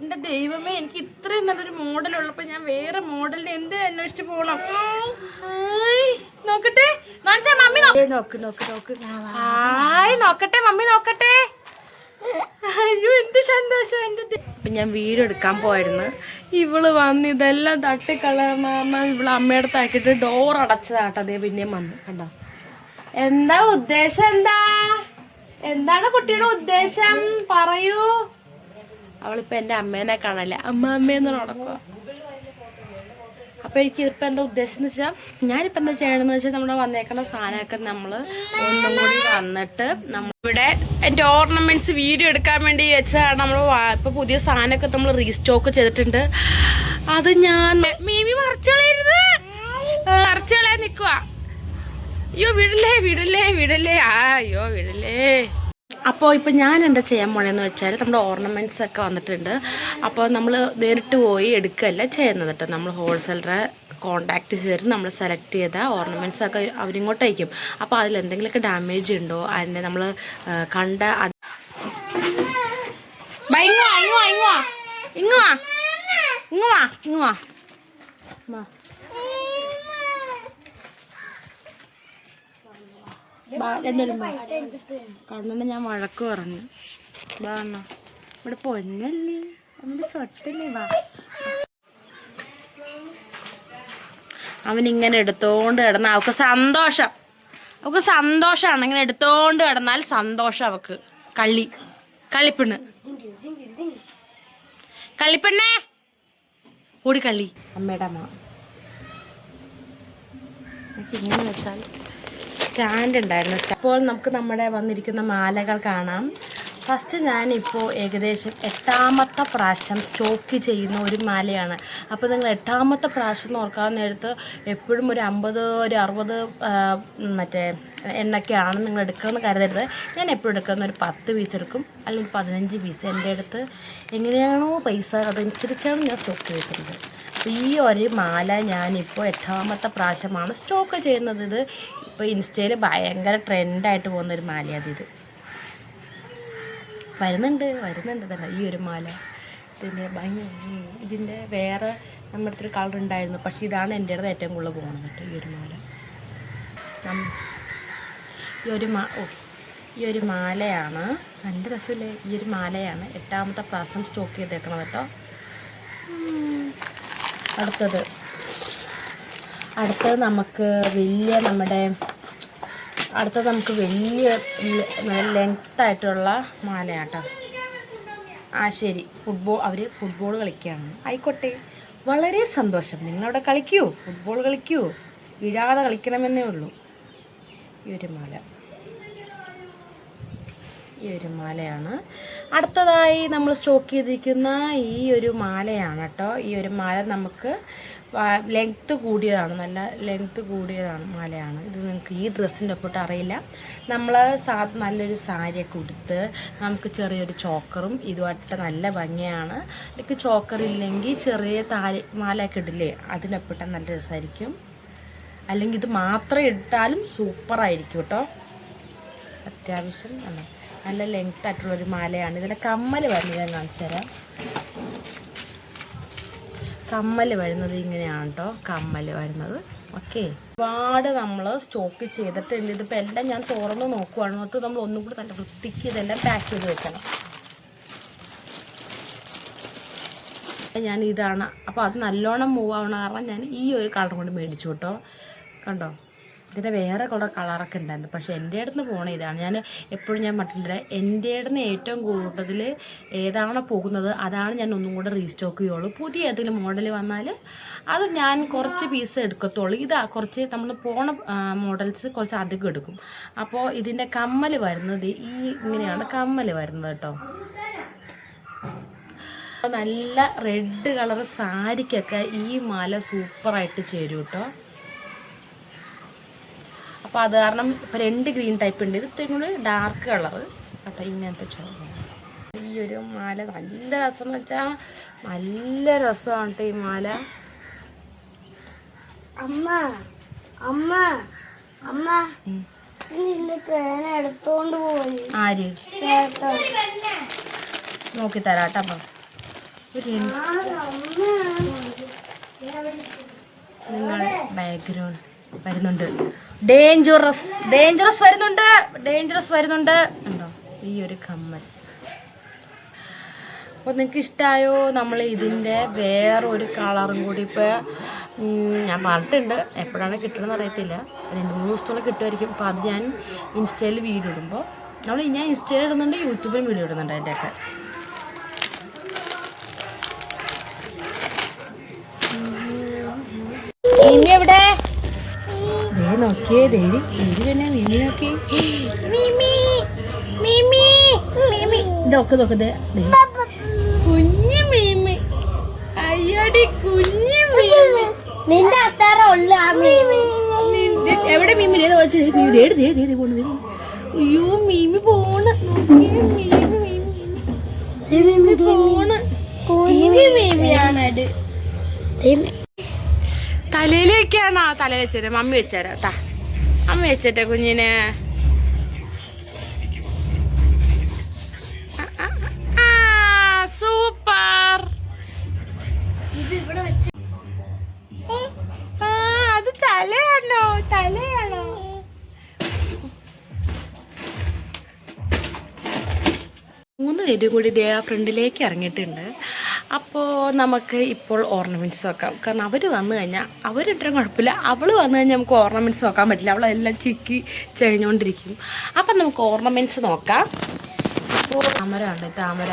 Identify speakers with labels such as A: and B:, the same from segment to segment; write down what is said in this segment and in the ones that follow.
A: എൻ്റെ ദൈവമേ, എനിക്ക് ഇത്രയും നല്ലൊരു മോഡൽ ഉള്ളപ്പോൾ ഞാൻ വേറെ മോഡലിന് എന്ത് അന്വേഷിച്ച് പോകണം? നോക്കട്ടെ, മമ്മി നോക്ക് നോക്ക് നോക്ക്. ഹായ്, നോക്കട്ടെ മമ്മി, നോക്കട്ടെ. അയ്യോ, എന്ത് സന്തോഷം എൻ്റെ. അപ്പം ഞാൻ വീഡിയോ എടുക്കാൻ പോയിരുന്നു. ഇവള് വന്ന് ഇതെല്ലാം തട്ടിക്കളയാൻ ഇവള് അമ്മയുടെ താക്കിയിട്ട് ഡോർ അടച്ചതാട്ടോ. അതേ പിന്നെയും വന്ന് കണ്ടോ. എന്താ ഉദ്ദേശം? എന്താണ് കുട്ടിയുടെ ഉദ്ദേശം? പറയൂ. അവളിപ്പോൾ എൻ്റെ അമ്മേനെ കാണല്ല, അമ്മേന്ന് നടക്കുക. അപ്പോൾ എനിക്ക് ഇപ്പം എന്താ ഉദ്ദേശം എന്ന് വെച്ചാൽ, ഞാനിപ്പോൾ എന്താ ചെയ്യണമെന്ന് വെച്ചാൽ, നമ്മുടെ വന്നേക്കുന്ന സാധനമൊക്കെ നമ്മൾ ഒന്നും കൂടി വന്നിട്ട് നമ്മളിവിടെ എൻ്റെ ഓർണമെൻറ്റ്സ് വീഡിയോ എടുക്കാൻ വേണ്ടി വെച്ചാൽ നമ്മൾ ഇപ്പോൾ പുതിയ സാധനമൊക്കെ നമ്മൾ റീസ്റ്റോക്ക് ചെയ്തിട്ടുണ്ട്. അത് ഞാൻ മീമി മറച്ചുകളയരുത്, മറച്ചുകളയാൻ നിൽക്കുക. അയ്യോ വിടല്ലേ വിടല്ലേ വിടല്ലേ, അയ്യോ വിടല്ലേ. അപ്പോൾ ഇപ്പം ഞാൻ എന്താ ചെയ്യാൻ പോണെന്ന് വെച്ചാൽ, നമ്മുടെ ഓർണമെൻറ്റ്സ് ഒക്കെ വന്നിട്ടുണ്ട്. അപ്പോൾ നമ്മൾ നേരിട്ട് പോയി എടുക്കുകയല്ല ചെയ്യുന്നത് കേട്ടോ. നമ്മൾ ഹോൾസെയിലറെ കോൺടാക്ട് ചെയ്തിട്ട് നമ്മൾ സെലക്ട് ചെയ്ത ഓർണമെൻറ്റ്സ് ഒക്കെ അവരിങ്ങോട്ട് അയക്കും. അപ്പോൾ അതിലെന്തെങ്കിലുമൊക്കെ ഡാമേജ് ഉണ്ടോ, അതിൻ്റെ നമ്മൾ കണ്ട കണ്ണനെ ഞാൻ വഴക്ക് പറഞ്ഞു. ഇതാണോ ഇവിടെ പൊന്നല്ലേ, അവൻ്റെ സ്വട്ടല്ലേ. വാ, അവനിങ്ങനെ എടുത്തോണ്ട് കിടന്ന അവൾക്ക് സന്തോഷം. അവൾക്ക് സന്തോഷമാണ് ഇങ്ങനെ എടുത്തോണ്ട് കിടന്നാൽ സന്തോഷം അവൾക്ക്. കളിപ്പെണ്ണ്, കളിപ്പെണ്ണേ കൂടി കളി. അമ്മയുടെ അമ്മ ഇങ്ങനെ വെച്ചാൽ സ്റ്റാൻഡ് ഉണ്ടായിരുന്നു. അപ്പോൾ നമുക്ക് നമ്മുടെ വന്നിരിക്കുന്ന മാലകൾ കാണാം. ഫസ്റ്റ് ഞാനിപ്പോൾ ഏകദേശം 8ാമത്തെ പ്രാവശ്യം സ്റ്റോക്ക് ചെയ്യുന്ന ഒരു മാലയാണ്. അപ്പോൾ നിങ്ങൾ 8ാമത്തെ പ്രാവശ്യം എന്ന് ഓർക്കാൻ നേരത്ത് എപ്പോഴും ഒരു 50 ഒരു 60 മറ്റേ എണ്ണൊക്കെയാണ് നിങ്ങൾ എടുക്കുമെന്ന് കരുതരുത്. ഞാൻ എപ്പോഴും എടുക്കുന്ന ഒരു 10 പീസ് എടുക്കും, അല്ലെങ്കിൽ 15 പീസ്. എൻ്റെ അടുത്ത് എങ്ങനെയാണോ പൈസ അതനുസരിച്ചാണ് ഞാൻ സ്റ്റോക്ക് ചെയ്തിട്ടുള്ളത്. അപ്പോൾ ഈ ഒരു മാല ഞാനിപ്പോൾ 8ാമത്തെ പ്രാവശ്യമാണ് സ്റ്റോക്ക് ചെയ്യുന്നത്. ഇത് ഇപ്പോൾ ഇൻസ്റ്റയിൽ ഭയങ്കര ട്രെൻഡായിട്ട് പോകുന്നൊരു മാലയാണ് ഇത്. വരുന്നുണ്ട് തന്നെ ഈ ഒരു മാല. ഇതിൻ്റെ വേറെ നമ്മുടെ അടുത്തൊരു കളർ ഉണ്ടായിരുന്നു, പക്ഷേ ഇതാണ് എൻ്റെ അടുത്ത് ഏറ്റവും കൂടുതൽ പോകുന്നത് കേട്ടോ. ഈ ഒരു മാല ഈ ഒരു മാലയാണ്. നല്ല രസമില്ലേ? ഈ ഒരു മാലയാണ് 8ാമത്തെ പ്രാവശ്യം സ്റ്റോക്ക് ചെയ്തേക്കണം കേട്ടോ. അടുത്തത് നമുക്ക് വലിയ ലെങ്ത്തായിട്ടുള്ള മാലയാട്ടോ. ശരി, അവർ ഫുട്ബോൾ കളിക്കുകയാണ്. ആയിക്കോട്ടെ, വളരെ സന്തോഷം. നിങ്ങളവിടെ കളിക്കൂ, ഫുട്ബോൾ കളിക്കൂ, വീഴാതെ കളിക്കണമെന്നേ ഉള്ളൂ. ഈ ഒരു മാലയാണ്. അടുത്തതായി നമ്മൾ സ്റ്റോക്ക് ചെയ്തിരിക്കുന്ന ഈ ഒരു മാലയാണ് കേട്ടോ. ഈ ഒരു മാല നമുക്ക് ലെങ്ത്ത് കൂടിയതാണ്, നല്ല ലെങ്ത്ത് കൂടിയതാണ് മാലയാണ്. ഇത് നിങ്ങൾക്ക് ഈ ഡ്രസ്സിൻ്റെ ഒപ്പിട്ട് അറിയില്ല. നമ്മൾ നല്ലൊരു സാരിയൊക്കെ ഉടുത്ത് നമുക്ക് ചെറിയൊരു ചോക്കറും ഇതുമായിട്ട് നല്ല ഭംഗിയാണ്. എനിക്ക് ചോക്കർ ഇല്ലെങ്കിൽ ചെറിയ മാലയൊക്കെ ഇടില്ലേ, അതിനൊപ്പിട്ടാൽ നല്ല രസമായിരിക്കും. അല്ലെങ്കിൽ ഇത് മാത്രം ഇട്ടാലും സൂപ്പറായിരിക്കും കേട്ടോ. അത്യാവശ്യം നല്ല ലെങ്ത്തായിട്ടുള്ളൊരു മാലയാണ്. ഇതിൻ്റെ കമ്മൽ വരുന്നത് ഞാൻ കാണിച്ചു തരാം. കമ്മൽ വരുന്നത് ഇങ്ങനെയാണ് കേട്ടോ, കമ്മൽ വരുന്നത്. ഓക്കെ, ഒരുപാട് നമ്മൾ സ്റ്റോക്ക് ചെയ്തിട്ടുണ്ട്. ഇതിപ്പോൾ എല്ലാം ഞാൻ തുറന്ന് നോക്കുവാണ്. എന്നിട്ട് നമ്മൾ ഒന്നും കൂടി നല്ല വൃത്തിക്ക് ഇതെല്ലാം പാക്ക് ചെയ്ത് വെക്കണം. ഞാൻ ഇതാണ്. അപ്പോൾ അത് നല്ലോണം മൂവ് ആവണ കാരണം ഞാൻ ഈ ഒരു കളർ കൊണ്ട് മേടിച്ചു കേട്ടോ. കണ്ടോ, ഇതിൻ്റെ വേറെ കുറേ കളറൊക്കെ ഉണ്ടായിരുന്നു, പക്ഷേ എൻ്റെ അടുത്ത് പോകണ ഇതാണ്. ഞാൻ എപ്പോഴും പറഞ്ഞിട്ടില്ല, എൻ്റെ അടുത്ത് ഏറ്റവും കൂടുതൽ ഏതാണോ പോകുന്നത് അതാണ് ഞാൻ ഒന്നും കൂടെ റീസ്റ്റോക്ക് ചെയ്യുള്ളൂ. പുതിയ ഏതെങ്കിലും മോഡൽ വന്നാൽ അത് ഞാൻ കുറച്ച് പീസ് എടുക്കത്തുള്ളൂ. ഇതാ കുറച്ച് നമ്മൾ പോണ മോഡൽസ് കുറച്ച് അധികം എടുക്കും. അപ്പോൾ ഇതിൻ്റെ കമ്മൽ വരുന്നത് ഇങ്ങനെയാണ് കമ്മൽ വരുന്നത് കേട്ടോ. നല്ല റെഡ് കളർ സാരിക്കൊക്കെ ഈ മാല സൂപ്പറായിട്ട് ചേരും കേട്ടോ. അപ്പോൾ അത് കാരണം ഇപ്പോൾ 2 ഗ്രീൻ ടൈപ്പ് ഉണ്ട്. ഇത് ഇത്രയും കൂടി ഡാർക്ക് കളറ് കേട്ടോ. ഇങ്ങനത്തെ ചോറ് ഈ ഒരു മാല നല്ല രസം എന്ന് വെച്ചാൽ നല്ല രസമാണ് കേട്ടോ ഈ മാല.
B: അമ്മ അമ്മ അമ്മ പേന എടുത്തോണ്ട് പോയി.
A: ആര്? നോക്കി തരാട്ടോ. അപ്പം ഒരു നിങ്ങളുടെ ബാക്ക്ഗ്രൗണ്ട് വരുന്നുണ്ട്. ഡേഞ്ചറസ് വരുന്നുണ്ട് ഉണ്ടോ ഈ ഒരു കമ്മൽ. അപ്പോൾ നിങ്ങൾക്ക് ഇഷ്ടമായോ? നമ്മൾ ഇതിൻ്റെ വേറൊരു കളറും കൂടി ഇപ്പോൾ ഞാൻ പറഞ്ഞിട്ടുണ്ട്, എപ്പോഴാണ് കിട്ടണമെന്ന് അറിയത്തില്ല. 2-3 ദിവസത്തോളം കിട്ടുമായിരിക്കും. അപ്പോൾ അത് ഞാൻ ഇൻസ്റ്റയിൽ വീഡിയോ ഇടുമ്പോൾ ഞാൻ ഇൻസ്റ്റയിൽ ഇടുന്നുണ്ട്, യൂട്യൂബിൽ വീഡിയോ ഇടുന്നുണ്ട് അതിൻ്റെയൊക്കെ. മിമി എവിടെ? നോക്കിയേ ദേരി തന്നെ മിമി നോക്കി. കുഞ്ഞു മീമി, അയ്യോടി കുഞ്ഞു മീമി.
B: നിന്റെ അത്താറ ഉള്ള
A: എവിടെ മീമി? പോണത്. അയ്യോ മീമി പോണ നോക്കിയേ. മീമി പോണ്. തലയിൽ വെക്കാണോ? തലയിൽ വെച്ചേരാ. മമ്മി വെച്ചേരാ ട്ടാ. അമ്മ വെച്ചേട്ടെ കുഞ്ഞിനെ. സൂപ്പർ. അത് തലയാണോ? 3 പേരും കൂടി ഇതേ ആ ഫ്രണ്ടിലേക്ക് ഇറങ്ങിയിട്ടുണ്ട്. അപ്പോൾ നമുക്ക് ഇപ്പോൾ ഓർണമെൻറ്റ്സ് വെക്കാം. കാരണം അവർ വന്നു കഴിഞ്ഞാൽ അവരിട്ടും കുഴപ്പമില്ല, അവൾ വന്നു കഴിഞ്ഞാൽ നമുക്ക് ഓർണമെൻറ്റ്സ് നോക്കാൻ പറ്റില്ല. അവളെല്ലാം ചിക്കി ചെഴിഞ്ഞുകൊണ്ടിരിക്കും. അപ്പം നമുക്ക് ഓർണമെൻറ്റ്സ് നോക്കാം. ഇപ്പോൾ താമര ഉണ്ട്. താമര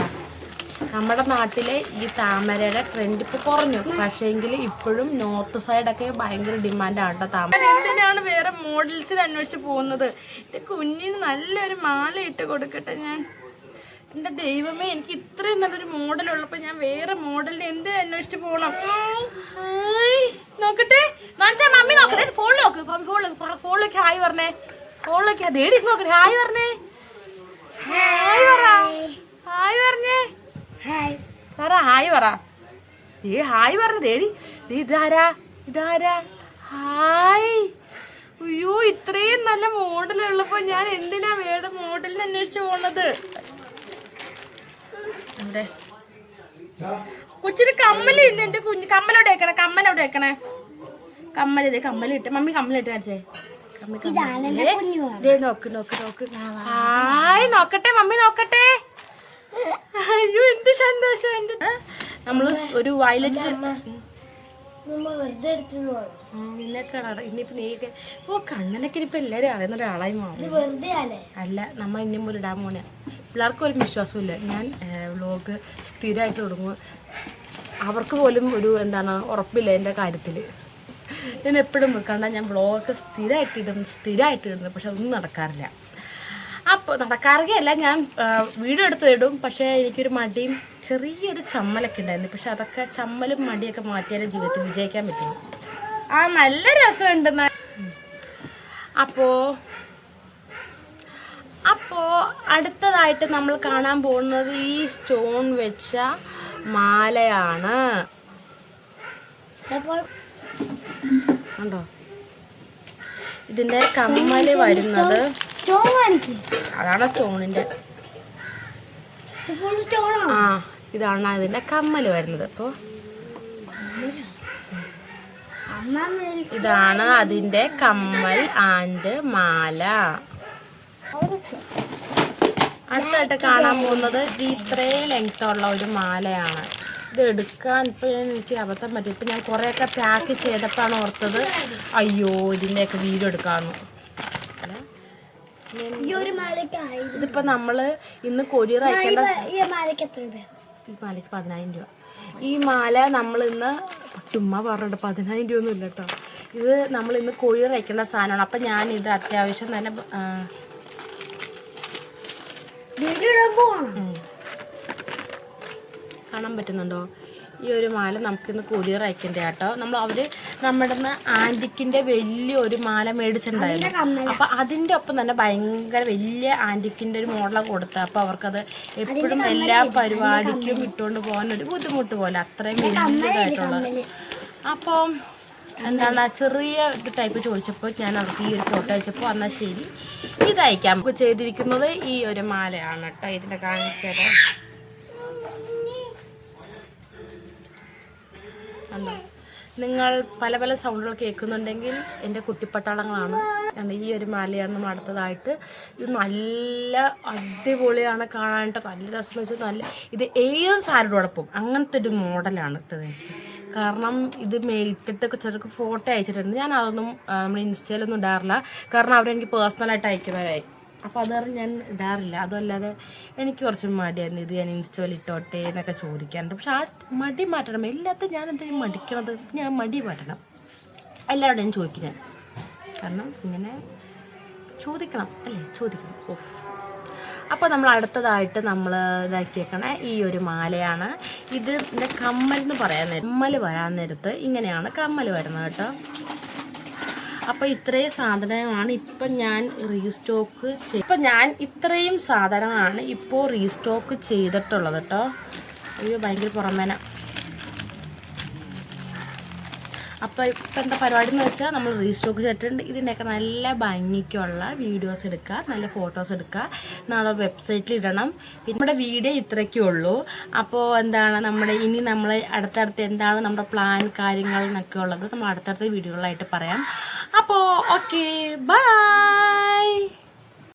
A: നമ്മുടെ നാട്ടിലെ ഈ താമരയുടെ ട്രെൻഡ് ഇപ്പോൾ കുറഞ്ഞു. പക്ഷേങ്കിൽ ഇപ്പോഴും നോർത്ത് സൈഡൊക്കെ ഭയങ്കര ഡിമാൻഡാണ് കേട്ടോ താമര. എന്തിനാണ് വേറെ മോഡൽസിൽ അന്വേഷിച്ച് പോകുന്നത്? എൻ്റെ കുഞ്ഞിന് നല്ലൊരു മാല ഇട്ട് കൊടുക്കട്ടെ ഞാൻ. എൻ്റെ ദൈവമേ, എനിക്ക് ഇത്രയും നല്ലൊരു മോഡലുള്ളപ്പോൾ ഞാൻ വേറെ മോഡലിന് എന്ത് അന്വേഷിച്ച് പോകണം? നോക്കട്ടെ, മമ്മി നോക്കട്ടെ. ഫോണിലേക്ക് ഹായ് പറഞ്ഞേ. ഫോണിലേക്ക് ദേടി നോക്കട്ടെ. ഹായ് പറഞ്ഞേ. ഹായ് പറഞ്ഞേ. ഹായ് പറ. ഹായ് പറഞ്ഞു ദേടി. ഇതാരാ? ഹായ്. അയ്യോ, ഇത്രയും നല്ല മോഡലുള്ളപ്പോൾ ഞാൻ എന്തിനാ വേറെ മോഡലിന് അന്വേഷിച്ച് പോണത്? കൊച്ചിന് കമ്മലില്ല. എൻ്റെ കുഞ്ഞ് കമ്മലോടെ വെക്കണേ. കമ്മലിട്ട് മമ്മി കമ്മലിട്ട് കാണിച്ചേ. നോക്ക്. ഹായ് നോക്കട്ടെ. മമ്മി നോക്കട്ടെ. അയ്യോ എന്ത് സന്തോഷം. നമ്മള് ഒരു വയലറ്റ് നിന്നൊക്കെ ഇനിയിപ്പോ നീക്കെ കണ്ണനൊക്കെ ഇനിയിപ്പോ എല്ലാരും അറിയുന്ന ഒരാളായി മാറി. അല്ല, നമ്മ ഇനിയും പോലെ ഇടാൻ പോണേ. പിള്ളേർക്കും ഒരു വിശ്വാസമില്ല. ഞാൻ വ്ലോഗ് സ്ഥിരമായിട്ട് തുടങ്ങും. അവർക്ക് പോലും ഒരു ഉറപ്പില്ല എൻ്റെ കാര്യത്തിൽ. ഞാൻ എപ്പോഴും കണ്ടാൽ ഞാൻ വ്ലോഗൊക്കെ സ്ഥിരമായിട്ട് ഇടുന്നു. പക്ഷെ ഒന്നും നടക്കാറില്ല. അപ്പോൾ നടക്കാറില്ല. ഞാൻ വീഡിയോ എടുത്ത് ഇടും. പക്ഷേ എനിക്കൊരു മടിയും ചെറിയൊരു ചമ്മലൊക്കെ ഉണ്ടായിരുന്നു. പക്ഷെ അതൊക്കെ ചമ്മലും മടിയൊക്കെ മാറ്റിയാലും ജീവിതത്തിൽ വിജയിക്കാൻ പറ്റും. നല്ല രസമുണ്ട്. അപ്പോൾ അടുത്തതായിട്ട് നമ്മൾ കാണാൻ പോകുന്നത് ഈ സ്റ്റോൺ വെച്ച മാലയാണ്. കണ്ടോ? ഇതിൻ്റെ കമ്മല് വരുന്നത് അതാണ് സ്റ്റോണിൻ്റെ. ഇതാണ് ഇതിൻ്റെ കമ്മല് വരുന്നത്. അപ്പോൾ ഇതാണ് അതിൻ്റെ കമ്മൽ ആൻഡ് മാല. അടുത്തായിട്ട് കാണാൻ പോകുന്നത് ഇത്രയും ലെങ്ത്തുള്ള ഒരു മാലയാണ്. ഇത് എടുക്കാൻ ഇപ്പോൾ എനിക്ക് അബദ്ധം പറ്റി. ഇപ്പം ഞാൻ കുറേയൊക്കെ പാക്ക് ചെയ്തപ്പോഴാണ് ഓർത്തത് അയ്യോ ഇതിൻ്റെയൊക്കെ വീഡിയോ എടുക്കാമെന്ന്. ഇതിപ്പോൾ നമ്മൾ ഇന്ന് കൊറിയർ അയക്കേണ്ട. ഈ മാലയ്ക്ക് 10,000 രൂപ. ഈ മാല നമ്മൾ ഇന്ന് ചുമ്മാ പറഞ്ഞിട്ട് 10,000 രൂപ ഒന്നും ഇല്ല കേട്ടോ. ഇത് നമ്മൾ ഇന്ന് കൊറിയർ അയക്കേണ്ട സാധനമാണ്. അപ്പം ഞാനിത് അത്യാവശ്യം തന്നെ കാണാൻ പറ്റുന്നുണ്ടോ? ഈ ഒരു മാല നമുക്കിന്ന് കൊറിയർ അയക്കേണ്ട കേട്ടോ. നമ്മുടെ ആൻറ്റിക്കിൻ്റെ വലിയൊരു മാല മേടിച്ചിട്ടുണ്ടായിരുന്നു. അപ്പം അതിൻ്റെ ഒപ്പം തന്നെ ഭയങ്കര വലിയ ആൻറ്റിക്കിൻ്റെ ഒരു മോഡലാണ് കൊടുത്തത്. അപ്പോൾ അവർക്കത് എപ്പോഴും എല്ലാ പരിപാടിക്കും ഇട്ടുകൊണ്ട് പോകാനൊരു ബുദ്ധിമുട്ട് പോലെ അത്രയും വലിയതായിട്ടുള്ളത്. അപ്പം ചെറിയ ഒരു ടൈപ്പ് ചോദിച്ചപ്പോൾ ഞാൻ അവർക്ക് ഈ ഒരു ഫോട്ടോ അയച്ചപ്പോൾ എന്നാൽ ശരി ഇത് അയക്കാം. നമുക്ക് ചെയ്തിരിക്കുന്നത് ഈ ഒരു മാലയാണ് കേട്ടോ. ഇതിൻ്റെ കാണിച്ചത് കണ്ടോ? നിങ്ങൾ പല പല സൗണ്ടുകൾ കേൾക്കുന്നുണ്ടെങ്കിൽ എൻ്റെ കുട്ടിപ്പട്ടാളങ്ങളാണ്. ഈ ഒരു മാലയാണ് നമ്മൾ അടുത്തതായിട്ട്. ഇത് നല്ല അടിപൊളിയാണ് കാണാനായിട്ട്, നല്ല രസം വെച്ചാൽ നല്ല ഇത് ഏത് സാരിയോടൊപ്പം അങ്ങനത്തെ ഒരു മോഡലാണ് ഇട്ടത്. കാരണം ഇത് ഇട്ടിട്ട് ചിലർക്ക് ഫോട്ടോ അയച്ചിട്ടുണ്ട്. ഞാൻ അതൊന്നും നമ്മൾ ഇൻസ്റ്റയിലൊന്നും ഇടാറില്ല, കാരണം അവരെനിക്ക് പേഴ്സണലായിട്ട് അയക്കുന്നവരായി. അപ്പോൾ അത് കാരണം ഞാൻ ഇടാറില്ല. അതുമല്ലാതെ എനിക്ക് കുറച്ച് മടിയായിരുന്നു, ഇത് ഞാൻ ഇൻസ്റ്റയിൽ ഇട്ടോട്ടെ എന്നൊക്കെ ചോദിക്കാറുണ്ട്. പക്ഷെ ആ മടി മാറ്റണം. എല്ലാത്തും ഞാൻ എന്തെങ്കിലും മടിക്കണത്, ഞാൻ മടി മാറ്റണം. എല്ലാവരോടും ഞാൻ ചോദിക്കും ഞാൻ, കാരണം ഇങ്ങനെ ചോദിക്കണം അല്ലേ, ചോദിക്കണം. ഓഫ്. അപ്പോൾ നമ്മൾ അടുത്തതായിട്ട് നമ്മൾ ഇതാക്കിയേക്കണ ഈ ഒരു മാലയാണ്. ഇത് എൻ്റെ കമ്മൽ എന്ന് പറയാൻ നേരം, കമ്മൽ വരാൻ നേരത്ത് ഇങ്ങനെയാണ് കമ്മൽ വരുന്നത് കേട്ടോ. അപ്പോൾ ഇത്രയും സാധനങ്ങളാണ് ഇപ്പം ഞാൻ റീസ്റ്റോക്ക് ഇത്രയും സാധനങ്ങളാണ് ഇപ്പോൾ റീസ്റ്റോക്ക് ചെയ്തിട്ടുള്ളത് കേട്ടോ. അയ്യോ ഭയങ്കര പുറമേന. അപ്പോൾ ഇപ്പം എന്താ പരിപാടി എന്ന് വെച്ചാൽ നമ്മൾ റീസ്റ്റോക്ക് ചെയ്തിട്ടുണ്ട്. ഇതിൻ്റെയൊക്കെ നല്ല ഭംഗിക്കുള്ള വീഡിയോസ് എടുക്കുക, നല്ല ഫോട്ടോസ് എടുക്കുക, നാളെ വെബ്സൈറ്റിൽ ഇടണം. പിന്നെ നമ്മുടെ വീഡിയോ ഇത്രയ്ക്കേ ഉള്ളൂ. അപ്പോൾ എന്താണ് ഇനി നമ്മൾ അടുത്തടുത്ത് എന്താണ് നമ്മുടെ പ്ലാൻ കാര്യങ്ങൾ എന്നൊക്കെ ഉള്ളത് നമ്മൾ അടുത്തടുത്ത വീഡിയോകളായിട്ട് പറയാം. അപ്പോൾ ഓക്കെ, ബൈ.